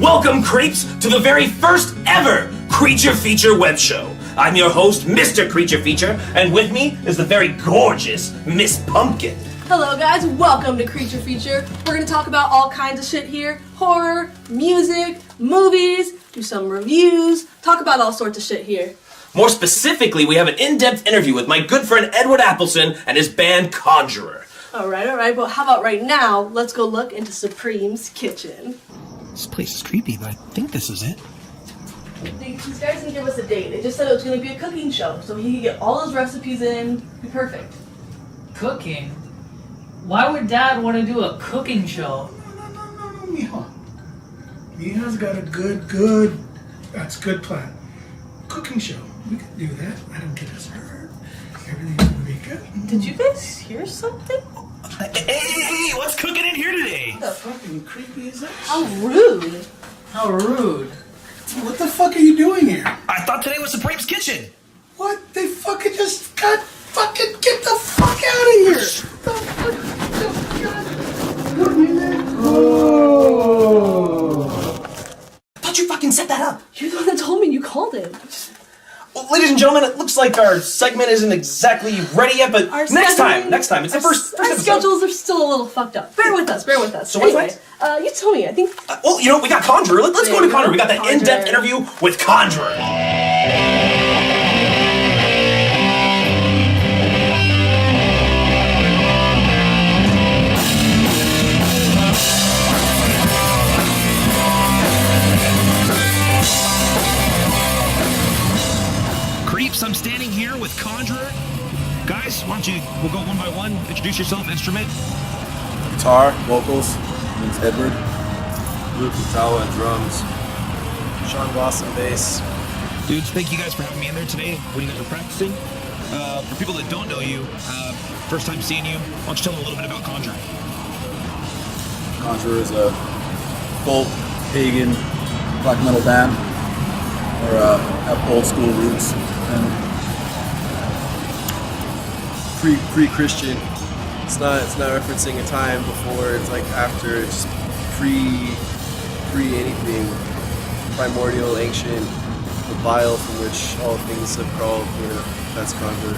Welcome, creeps, to the very first ever Creature Feature web show. I'm your host, Mr. Creature Feature, and with me is the very gorgeous Miss Pumpkin. Hello guys, welcome to Creature Feature. We're going to talk about all kinds of shit here. Horror, music, movies, do some reviews, talk about all sorts of shit here. More specifically, we have an in-depth interview with my good friend Edward Appleson and his band Conjurer. Alright, but how about right now, let's go look into Supreme's kitchen. This place is creepy, but I think this is it. These guys didn't give us a date. They just said it was going to be a cooking show, so he could get all his recipes in, be perfect. Cooking? Why would Dad want to do a cooking show? No, Mijo. Mijo's got a good plan. Cooking show. We can do that. I don't get us hurt. Everything's gonna be good. Did you guys hear something? Hey, what's cooking in here today? What the fucking creepy is that? How rude. How rude. What the fuck are you doing here? I thought today was Supreme's kitchen. What? They fucking just got fucking get the fuck out of here! The fuck? Oh! I thought you fucking set that up. You're the one that told me you called him. Well, ladies and gentlemen, it looks like our segment isn't exactly ready yet, but next time, it's the first Our episode. schedules are still a little fucked up. Bear with us. So what's anyway, you tell me, I think... Well, you know, we got Conjurer. Let's go to Conjurer. We got that in-depth interview with Conjurer. Creeps, I'm standing here with Conjurer. Guys, why don't we'll go one by one. Introduce yourself, instrument. Guitar, vocals, my name's Edward. Luke Itawa, drums. Sean Blossom, bass. Dudes, thank you guys for having me in there today when you guys are practicing. For people that don't know you, first time seeing you, why don't you tell them a little bit about Conjurer? Conjurer is a folk, pagan, black metal band. Or have old school roots and pre-Christian. It's not referencing a time before. It's like after. It's just pre anything primordial, ancient, the bile from which all things have crawled. You know, that's Conjurer.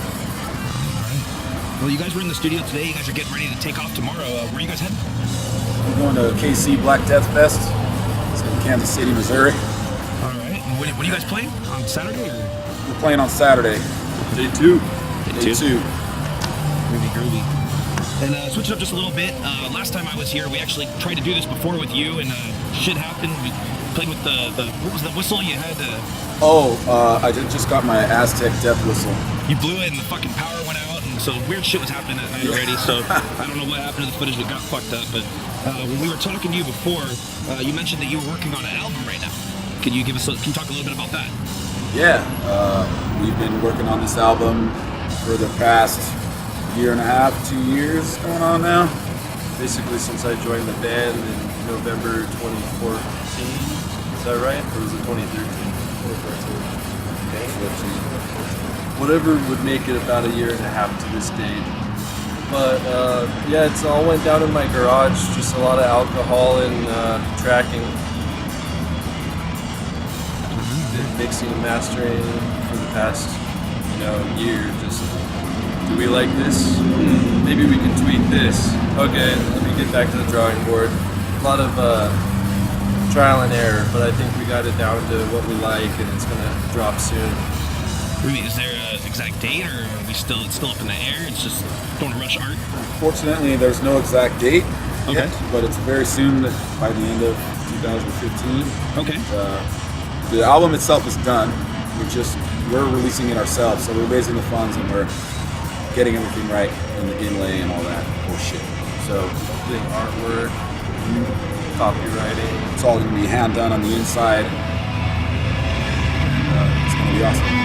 Well, you guys were in the studio today. You guys are getting ready to take off tomorrow. Where are you guys heading? We're going to KC Black Death Fest. It's in Kansas City, Missouri. All right. And when are you guys playing? On Saturday? Or? We're playing on Saturday. Day two. Really groovy. And switch it up just a little bit. Last time I was here, we actually tried to do this before with you, and shit happened. We played with the what was the whistle you had? I just got my Aztec death whistle. You blew it, and the fucking power went out, and so weird shit was happening that night already. So I don't know what happened to the footage that got fucked up, but when we were talking to you before, you mentioned that you were working on an album right now. Can you talk a little bit about that? Yeah, we've been working on this album for the past year and a half, 2 years going on now. Basically since I joined the band in November 2014. Is that right? Or was it 2013? 2014. Whatever would make it about a year and a half to this date. But yeah, it's all went down in my garage, just a lot of alcohol and tracking. Mixing and mastering for the past, year. Just, do we like this? Maybe we can tweak this. Okay, let me get back to the drawing board. A lot of trial and error, but I think we got it down to what we like, and it's gonna drop soon. Ruby, is there an exact date, or are it's still up in the air? It's just don't rush art. Fortunately, there's no exact date yet, but it's very soon, by the end of 2015. Okay. The album itself is done. We're releasing it ourselves, so we're raising the funds and we're getting everything right in the inlay and all that bullshit. So doing artwork, copywriting. It's all going to be hand done on the inside. And, it's going to be awesome.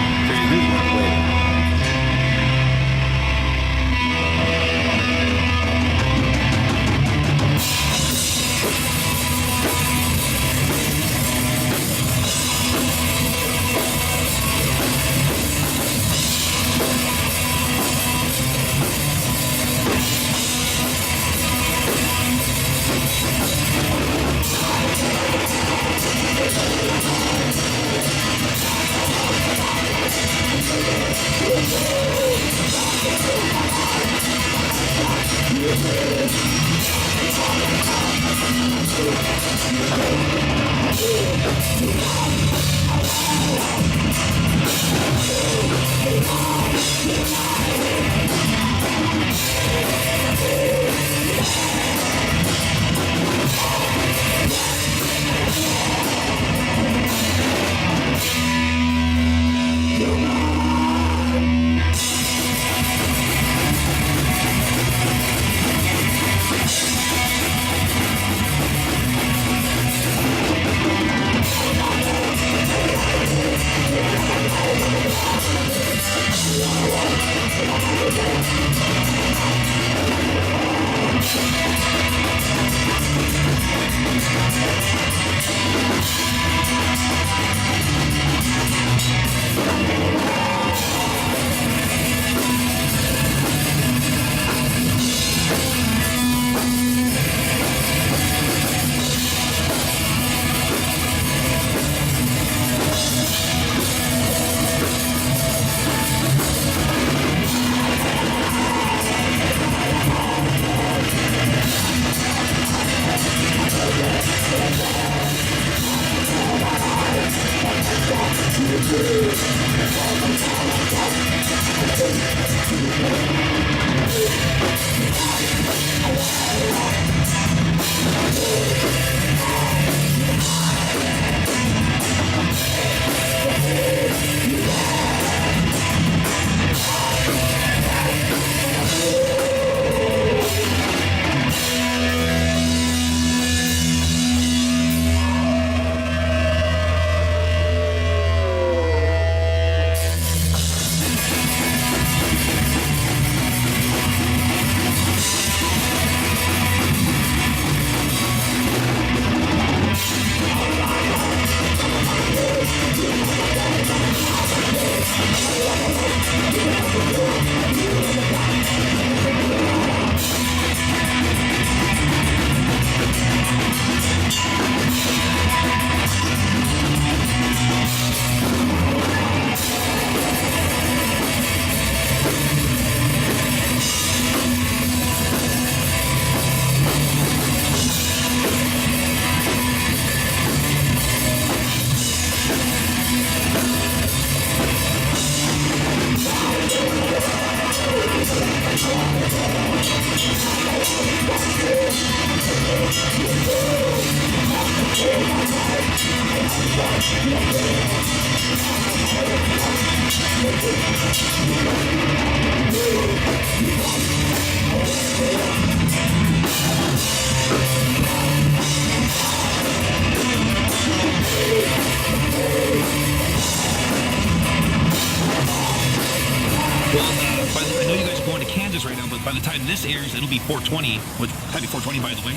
I know you guys are going to Kansas right now, but by the time this airs, it'll be 420, which happy 420 by the way.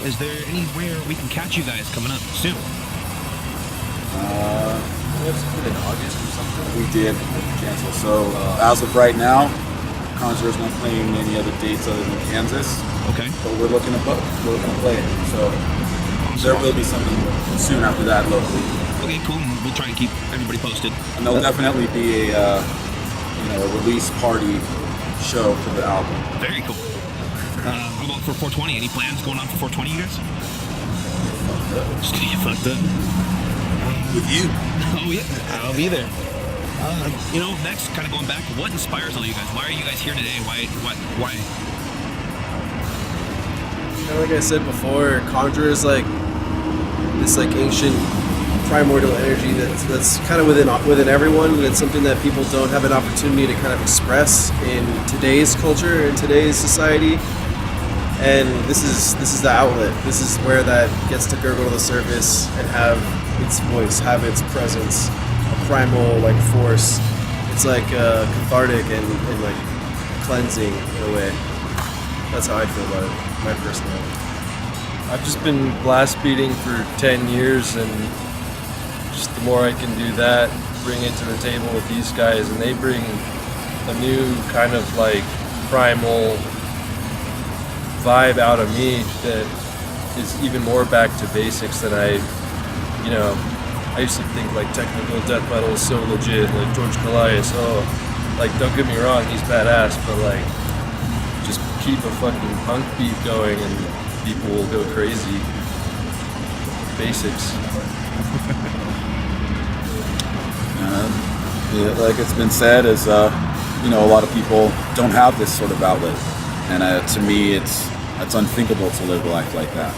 Is there anywhere we can catch you guys coming up soon? We have something in August or something. We did cancel. So as of right now, Conjure's not playing any other dates other than Kansas. Okay. But we're looking to book. We're looking to play it. So there will be something soon after that locally. Okay, cool. We'll try and keep everybody posted. And there'll definitely be a release party show for the album. Very cool. How about for 420? Any plans going on for 420, you guys? Just gonna get fucked up. With you. Oh yeah, I'll be there. Next, kind of going back, what inspires all you guys? Why are you guys here today? Why? Like I said before, Conjure is like this like ancient primordial energy that's kind of within everyone, and it's something that people don't have an opportunity to kind of express in today's culture, in today's society. And this is the outlet. This is where that gets to gurgle to the surface and have its voice, have its presence, a primal like force. It's like cathartic and like cleansing in a way. That's how I feel about it, my personality. I've just been blast beating for 10 years, and just the more I can do that, bring it to the table with these guys, and they bring a new kind of like primal vibe out of me that is even more back to basics than I used to think like technical death metal is so legit, like George Calais, like don't get me wrong, he's badass, but like just keep a fucking punk beat going and people will go crazy. Basics. Yeah, like it's been said, is a lot of people don't have this sort of outlet, and to me, it's unthinkable to live a life like that.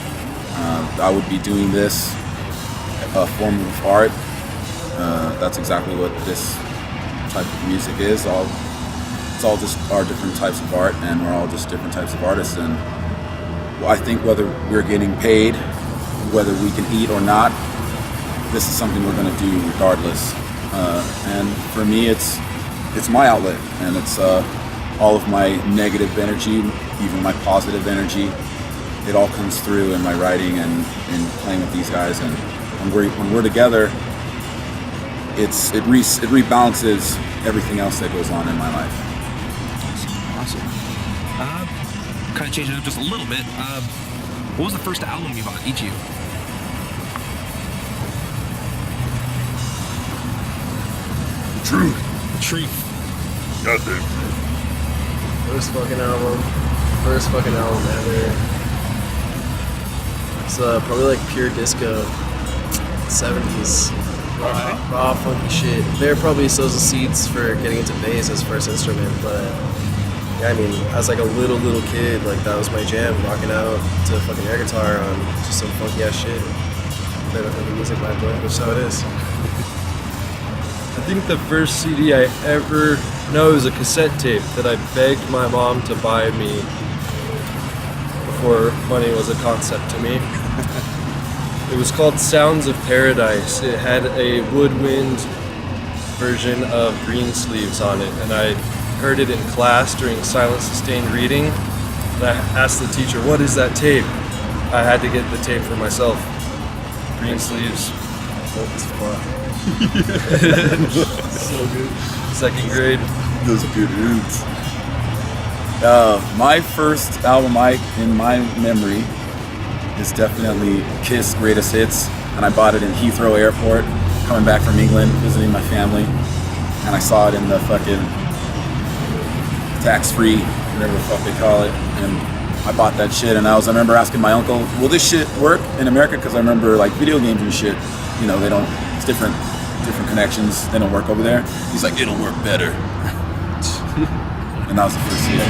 I would be doing this a form of art. That's exactly what this type of music is. It's all just our different types of art, and we're all just different types of artists. And I think whether we're getting paid, whether we can eat or not, this is something we're going to do regardless. And for me, it's my outlet, and it's all of my negative energy, even my positive energy. It all comes through in my writing and in playing with these guys. And when we're together, it rebalances everything else that goes on in my life. Awesome. Kind of changing it up just a little bit. What was the first album you bought, each of you? Truth. Goddamn. First fucking album ever. It's probably like pure disco, 70s, raw funky shit. There probably sows the seeds for getting into bass as first instrument, but yeah, I mean, as like a little kid, like that was my jam, rocking out to fucking air guitar on just some funky ass shit. Play the fucking music by boy, which is how it is. I think the first CD I ever know was a cassette tape that I begged my mom to buy me before money was a concept to me. It was called Sounds of Paradise. It had a woodwind version of Green Sleeves on it, and I heard it in class during silent sustained reading. And I asked the teacher, "What is that tape?" I had to get the tape for myself. Green Sleeves. Dope as fuck. So good. Second grade. Those are good roots. My first album in my memory is definitely Kiss Greatest Hits, and I bought it in Heathrow Airport, coming back from England, visiting my family, and I saw it in the fucking tax-free, whatever the fuck they call it, and I bought that shit, and I remember asking my uncle, will this shit work in America? Because I remember like video games and shit, they don't, it's different connections, they don't work over there. He's like, it'll work better. And that was the first CD I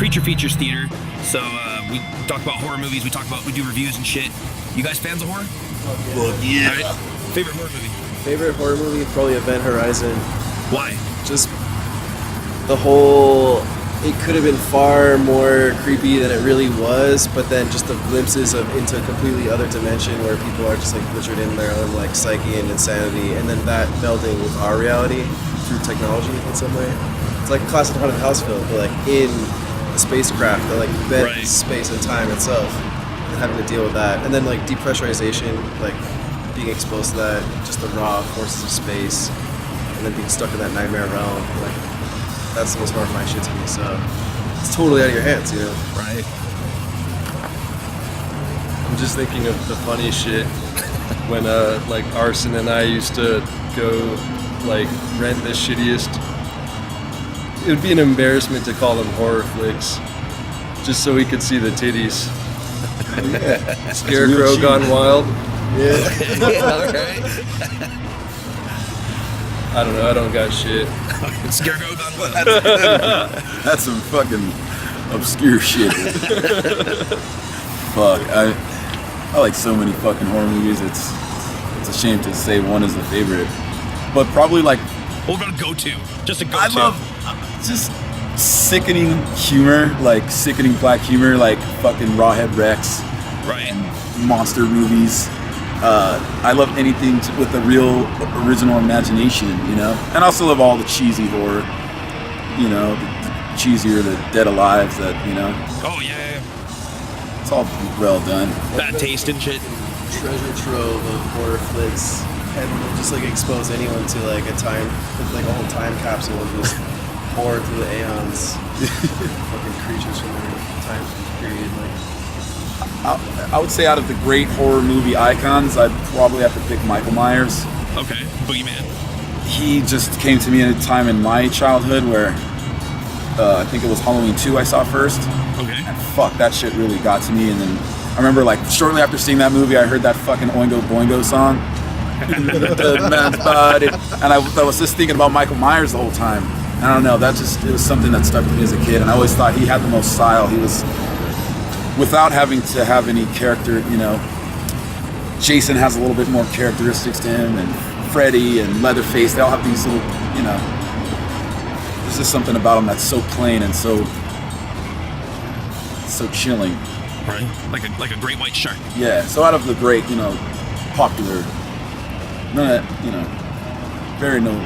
Kreature Features Theater. So we talk about horror movies, we do reviews and shit. You guys fans of horror? Well, yeah. All right. Favorite horror movie? Favorite horror movie, probably Event Horizon. Why? Just the whole it could have been far more creepy than it really was, but then just the glimpses of into a completely other dimension where people are just like butchered in their own like psyche and insanity, and then that melding with our reality through technology in some way. It's like a classic haunted house film, but like in a spacecraft that like bent space and time itself, and having to deal with that, and then like depressurization, like being exposed to that, just the raw forces of space, and then being stuck in that nightmare realm, like that's the most horrifying shit to me. So it's totally out of your hands, you know. Right. I'm just thinking of the funny shit when like Arson and I used to go like rent the shittiest. It would be an embarrassment to call them horror flicks, just so we could see the titties. Scarecrow Gone Wild. I don't know. I don't got shit. Scarecrow Gone Wild. That's some fucking obscure shit. Fuck, I like so many fucking horror movies. It's a shame to say one is the favorite, but probably like. What about a go-to? Just a go-to. I love just sickening humor, like sickening black humor, like fucking Rawhead Rex, right? Monster movies. I love anything with a real original imagination, you know. And I also love all the cheesy horror, you know, the cheesier, the Dead Alive, that, you know. Oh yeah. It's all well done. Bad taste and shit. Treasure trove of horror flicks, and will just like expose anyone to like a time, like a whole time capsule of just horror through the aeons. Fucking creatures from their time period, like. I would say out of the great horror movie icons, I'd probably have to pick Michael Myers. Okay, Boogeyman. He just came to me at a time in my childhood where I think it was Halloween 2 I saw first. Okay. And fuck, that shit really got to me. And then I remember like shortly after seeing that movie, I heard that fucking Oingo Boingo song. The man's body. And I was just thinking about Michael Myers the whole time. I don't know, it was something that stuck with me as a kid. And I always thought he had the most style. He was, without having to have any character, you know, Jason has a little bit more characteristics to him, and Freddy and Leatherface, they all have these little, you know, there's just something about him that's so plain and so chilling. Right, like a great white shark. Yeah, so out of the great, you know, popular, none of that, you know,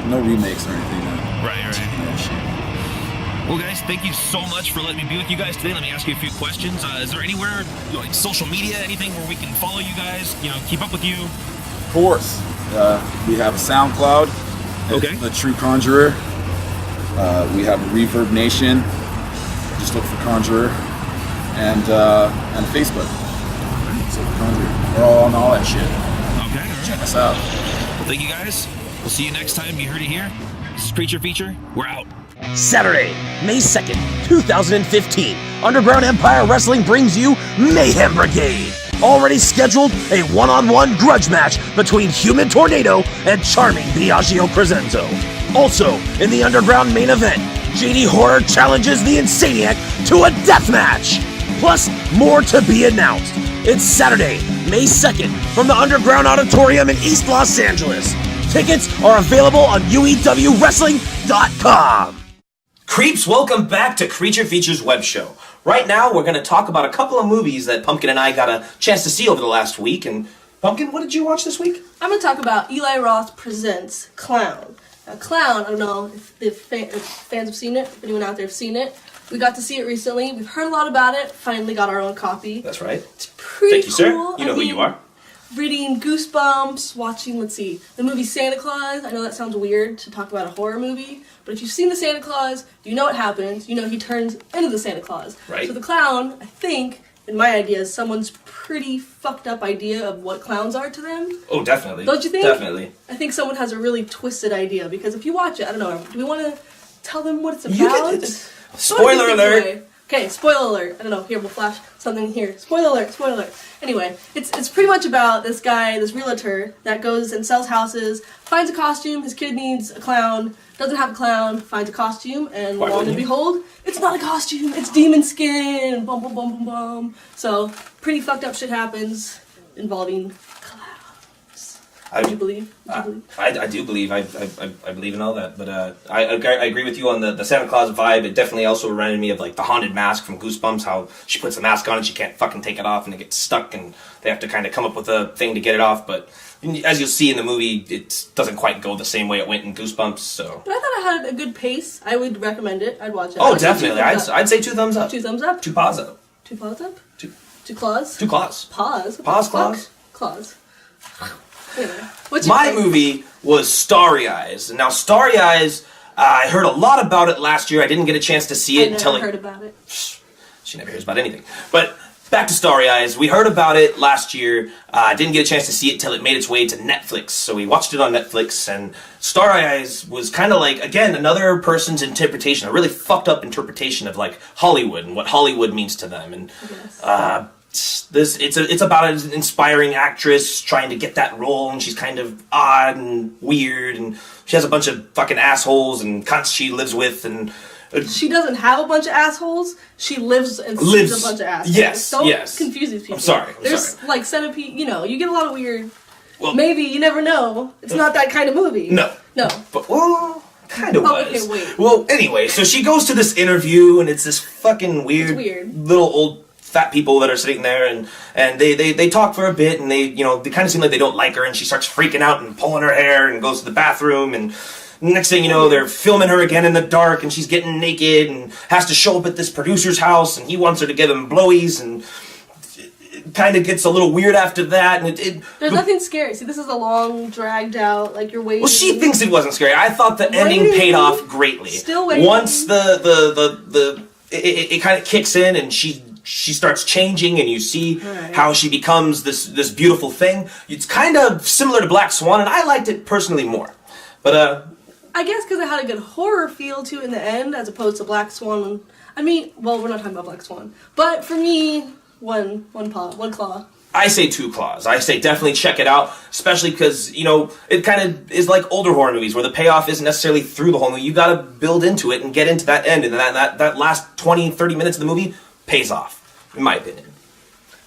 no remakes or anything. Right. Yeah, shit. Well, guys, thank you so much for letting me be with you guys today. Let me ask you a few questions. Is there anywhere, like social media, anything where we can follow you guys, you know, keep up with you? Of course. We have a SoundCloud. Okay. The True Conjurer. We have Reverb Nation. Just look for Conjurer. And Facebook. So Conjurer. We're all on all that shit. Okay. Check us out. Well, thank you guys. We'll see you next time. You heard it here. This is Kreature Feature. We're out. Saturday, May 2nd, 2015, Underground Empire Wrestling brings you Mayhem Brigade. Already scheduled a one-on-one grudge match between Human Tornado and Charming Biagio Crescenzo. Also, in the Underground main event, JD Horror challenges the Insaniac to a death match. Plus, more to be announced. It's Saturday, May 2nd, from the Underground Auditorium in East Los Angeles. Tickets are available on uewrestling.com. Creeps, welcome back to Kreature Feature's web show. Right now, we're going to talk about a couple of movies that Pumpkin and I got a chance to see over the last week. And Pumpkin, what did you watch this week? I'm going to talk about Eli Roth Presents Clown. Now, Clown, I don't know if fans have seen it, if anyone out there have seen it. We got to see it recently. We've heard a lot about it. Finally got our own copy. That's right. It's pretty Thank you, sir. cool. You know who you are. Reading Goosebumps, watching, the movie Santa Claus. I know that sounds weird to talk about a horror movie, but if you've seen the Santa Claus, you know what happens. You know he turns into the Santa Claus. Right. So the clown, I think, in my idea, is someone's pretty fucked up idea of what clowns are to them. Oh, definitely. Don't you think? Definitely. I think someone has a really twisted idea, because if you watch it, I don't know, do we want to tell them what it's about? You can, spoiler alert! Okay, spoiler alert. I don't know, here, we'll flash something here. Spoiler alert, spoiler alert. Anyway, it's pretty much about this guy, this realtor, that goes and sells houses, finds a costume, his kid needs a clown, doesn't have a clown, finds a costume, and lo and behold, it's not a costume, it's demon skin, bum bum bum bum bum. So, pretty fucked up shit happens involving clowns. Do you believe? I do believe. I believe in all that. But I agree with you on the Santa Claus vibe. It definitely also reminded me of like the haunted mask from Goosebumps. How she puts the mask on and she can't fucking take it off, and it gets stuck, and they have to kind of come up with a thing to get it off. But as you'll see in the movie, it doesn't quite go the same way it went in Goosebumps. So. But I thought it had a good pace. I would recommend it. I'd watch it. Oh, definitely. I'd say 2 thumbs up. 2 thumbs up. 2 paws up. 2 paws up. 2 claws. 2 claws. Paws. Paws. Claws. Claws. Anyway, what's My movie was Starry Eyes. Now, Starry Eyes, I heard a lot about it last year. I didn't get a chance to see it until I never heard about it. She never hears about anything. But back to Starry Eyes. We heard about it last year. Didn't get a chance to see it till it made its way to Netflix. So we watched it on Netflix, and Starry Eyes was kind of like, again, another person's interpretation, a really fucked up interpretation of like Hollywood and what Hollywood means to them. And it's about an inspiring actress trying to get that role, and she's kind of odd and weird, and she has a bunch of fucking assholes and cunts she lives with, and she doesn't have a bunch of assholes. She lives and sees a bunch of assholes. Yes, Don't confuse these people. I'm sorry. There's like centipede. You know, you get a lot of weird. Well, maybe you never know. It's not that kind of movie. No. But kind of was. Okay, wait. Well, anyway, so she goes to this interview, and it's this fucking weird little old fat people that are sitting there, and they talk for a bit, and they kind of seem like they don't like her, and she starts freaking out and pulling her hair and goes to the bathroom, and next thing you know, they're filming her again in the dark, and she's getting naked and has to show up at this producer's house, and he wants her to give him blowies, and it kind of gets a little weird after that, and there's nothing scary. See, this is a long, dragged out, like you're waiting. Well, she thinks it wasn't scary. I thought the ending paid off greatly. Still waiting. Once it kind of kicks in, and she starts changing, and you see how she becomes this beautiful thing. It's kind of similar to Black Swan, and I liked it personally more. But I guess because it had a good horror feel to it in the end, as opposed to Black Swan. I mean, well, we're not talking about Black Swan, but for me, one claw. I say 2 claws. I say definitely check it out, especially because, it kind of is like older horror movies where the payoff isn't necessarily through the whole movie. You got to build into it and get into that end, and that last 20, 30 minutes of the movie pays off, in my opinion.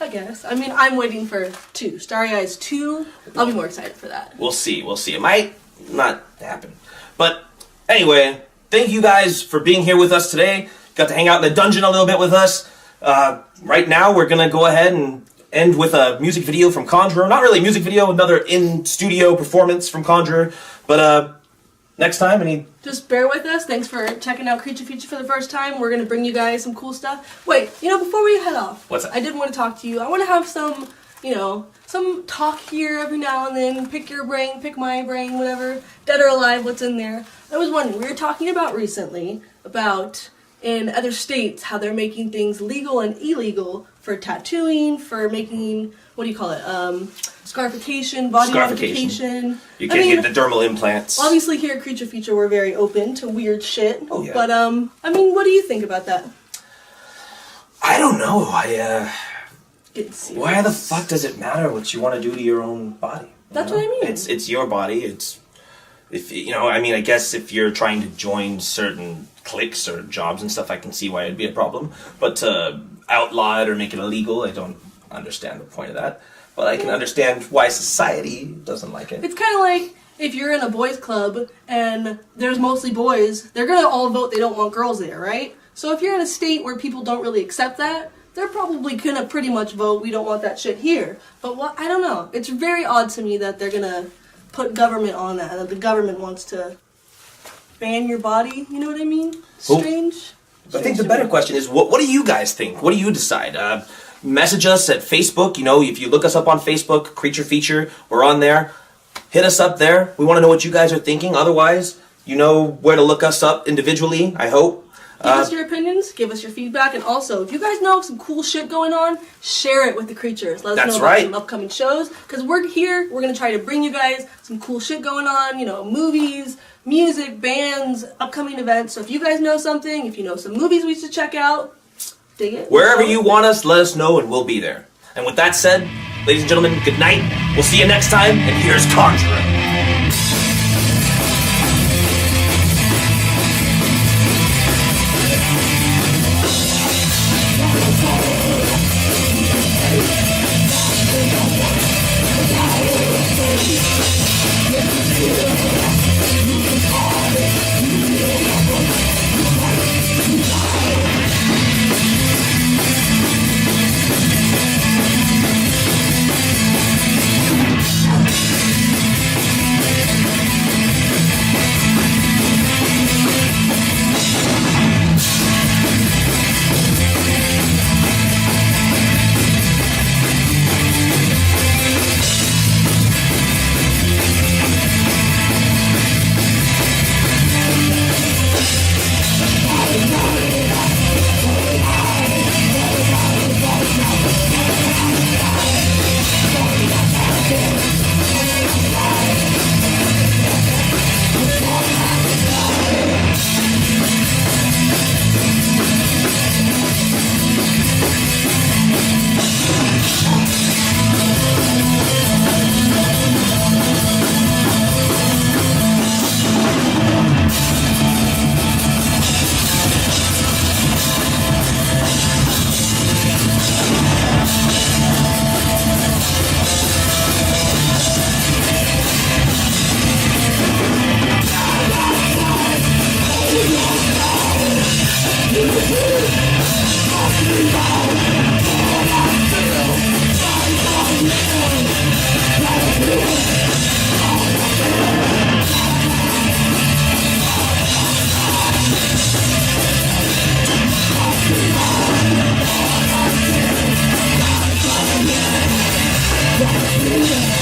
I guess. I mean, I'm waiting for 2. Starry Eyes 2. I'll be more excited for that. We'll see. It might not happen. But anyway, thank you guys for being here with us today. Got to hang out in the dungeon a little bit with us. Right now, we're going to go ahead and end with a music video from Conjurer. Not really a music video, another in-studio performance from Conjurer. But next time, just bear with us. Thanks for checking out Kreature Feature for the first time. We're going to bring you guys some cool stuff. Wait, before we head off, what's that? I did want to talk to you. I want to have some talk here every now and then. Pick your brain, pick my brain, whatever. Dead or alive, what's in there. I was wondering, we were talking about recently about in other states how they're making things legal and illegal for tattooing, for making, what do you call it, scarification, body modification. You can't get the dermal implants. Obviously here at Kreature Feature we're very open to weird shit. Oh, yeah. But, what do you think about that? I don't know. Why the fuck does it matter what you want to do to your own body? That's what I mean. It's your body. I guess if you're trying to join certain cliques or jobs and stuff, I can see why it'd be a problem. But to outlaw it or make it illegal, I don't understand the point of that. But I can understand why society doesn't like it. It's kind of like if you're in a boys club and there's mostly boys, they're going to all vote they don't want girls there, right? So if you're in a state where people don't really accept that, they're probably going to pretty much vote we don't want that shit here. But I don't know. It's very odd to me that they're going to put government on that, and that the government wants to ban your body, you know what I mean? Strange. I think the better question is, what do you guys think? What do you decide? Message us at Facebook. If you look us up on Facebook, Kreature Feature, we're on there. Hit us up there. We want to know what you guys are thinking. Otherwise, you know where to look us up individually, I hope. Give us your opinions, give us your feedback, and also, if you guys know of some cool shit going on, share it with the creatures. Let us know about some upcoming shows, because we're here, we're going to try to bring you guys some cool shit going on, movies, music, bands, upcoming events. So if you guys know something, if you know some movies we should check out, dig it. Wherever you want us, let us know, and we'll be there. And with that said, ladies and gentlemen, good night. We'll see you next time, and here's Conjurer. Thank you.